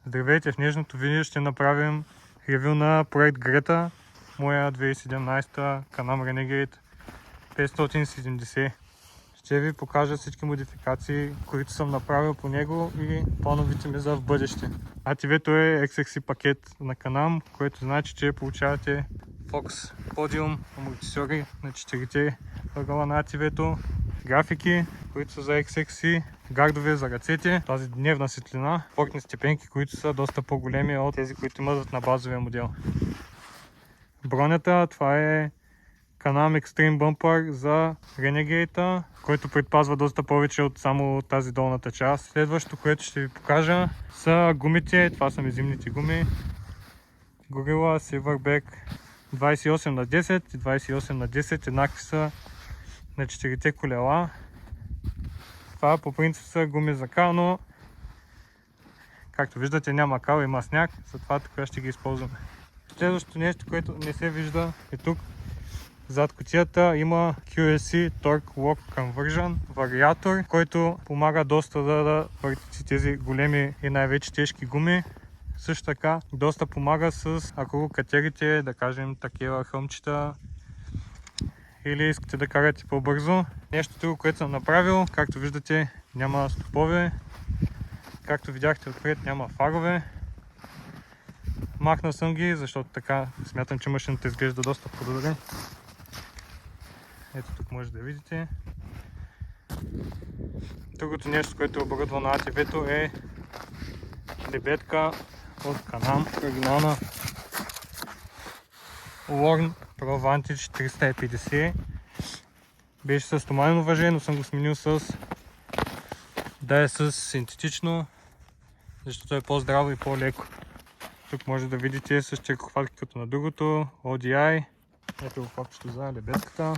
Здравейте, в днешното видео ще направим ревю на проект Грета, моя 2017 Can-Am Renegade 570. Ще ви покажа всички модификации, които съм направил по него и плановете ми за в бъдеще. ATV-то е XXC пакет на Can-Am, което значи, че получавате Fox Podium, амортисьори на 4 ъгъла на ATV-то, графики, които са за XXC, гардове за ръцете, тази дневна светлина, портни степенки, които са доста по-големи от тези, които имат на базовия модел. Бронята, това е Can-Am Extreme Bumper за Renegade, който предпазва доста повече от само тази долната част. Следващото, което ще ви покажа, са гумите. Това са ми зимните гуми. Gorilla Silverback 28/10 и 28/10, еднакви са на 4-те колела. Това по принцип са гуми за кал, но както виждате няма кал, има сняг, затова тук ще ги използваме. Следващото нещо, което не се вижда, е тук. Зад кутията има QSC Torque Lock Conversion вариатор, който помага доста да въртите тези големи и най-вече тежки гуми. Също така доста помага с, ако го катерите, да кажем такива хълмчета или искате да карате по-бързо. Нещо друго, което съм направил, както виждате, няма стопове, както видяхте отпред, няма фарове. Махнал съм ги, защото така смятам, че машината изглежда доста по-добре. Ето тук може да видите. Другото нещо, което е оборудвано на ATV-то е лебедка от Can-Am, оригинална Warn Pro Vantage 350. Беше с стоманено въже, но съм го сменил с да е с синтетично, защото е по-здраво и по-леко. Тук може да видите с черкохватки като на другото, ODI. Ето го копчето за лебедката.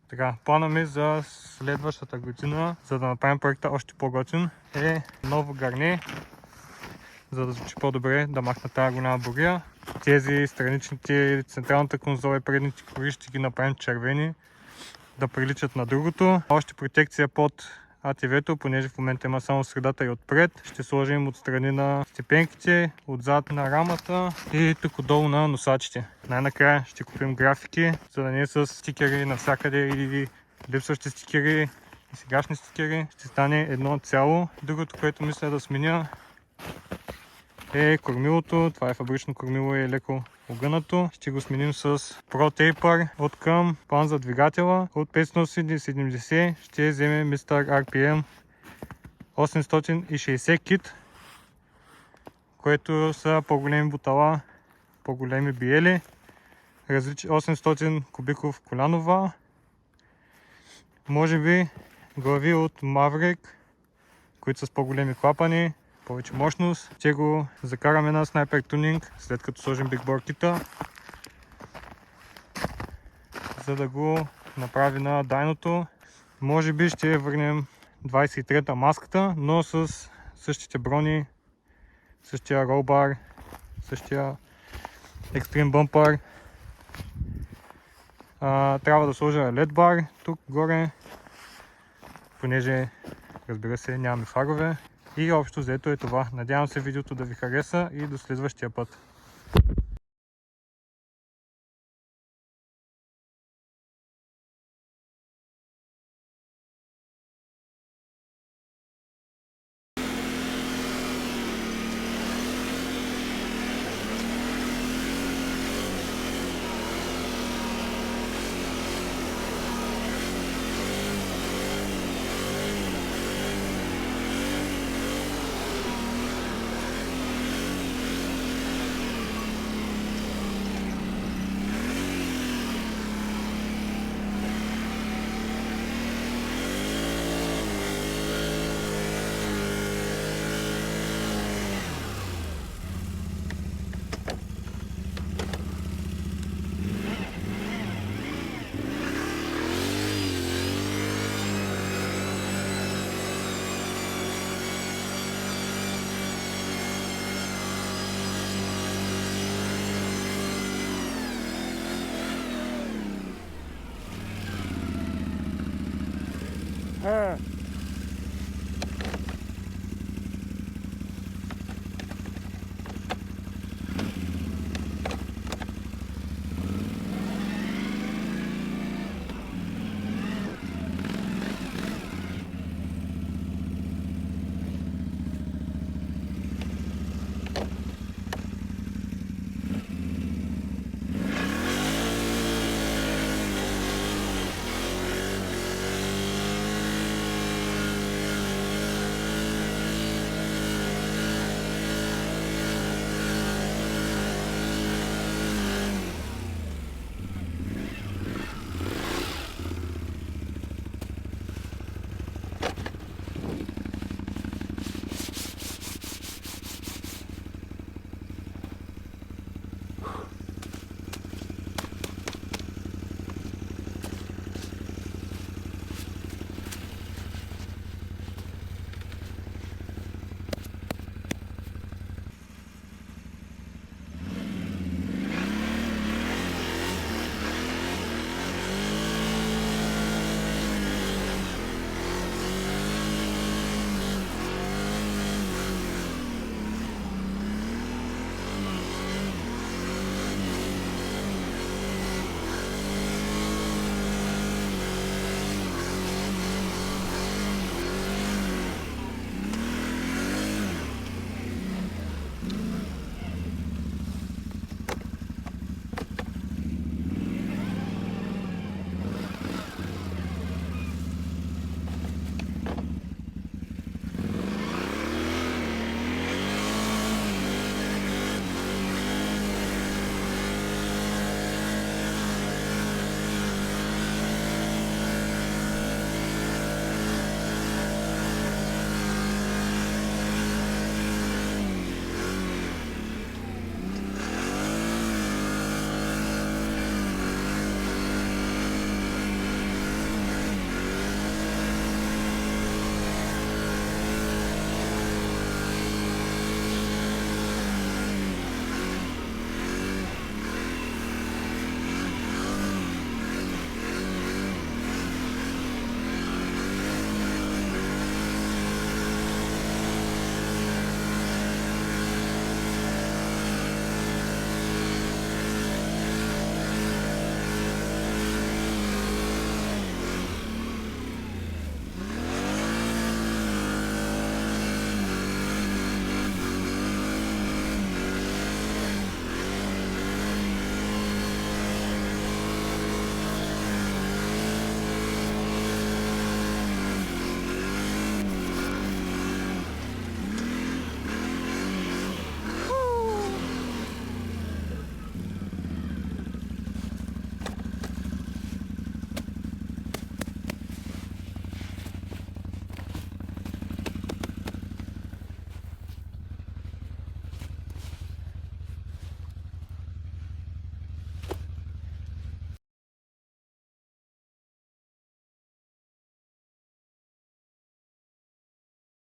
Така, плана ми за следващата година, за да направим проекта още по-готин, е ново гарне, за да звучи по-добре, да махна тази голяма буря. Тези страничните, централната конзола и предните кори ще ги направим червени, да приличат на другото. Още протекция под ATV-то, понеже в момента има само средата и отпред. Ще сложим отстрани на степенките, отзад на рамата и тук отдолу на носачите. Най-накрая ще купим графики, за да не е с стикери навсякъде или липсващи стикери и сегашни стикери. Ще стане едно цяло. Другото, което мисля да сменя, е кормилото. Това е фабрично кормило и е леко огънато. Ще го сменим с Pro Taper от към план за двигателя. От 570 ще вземем Mr. RPM 860 кит, което са по-големи бутала, по-големи биели, 800 кубиков колянова. Може би глави от Maverick, които са с по-големи клапани, повече мощност. Ще го закараме на снайпер тунинг, след като сложим бигборд кита, за да го направи на дайното. Може би ще върнем 23-та маската, но с същите брони, същия ролбар, същия екстрим бъмпър. Трябва да сложа LED бар тук горе, понеже, разбира се, нямаме фарове. И общо взето е това. Надявам се видеото да ви хареса и до следващия път. Huh.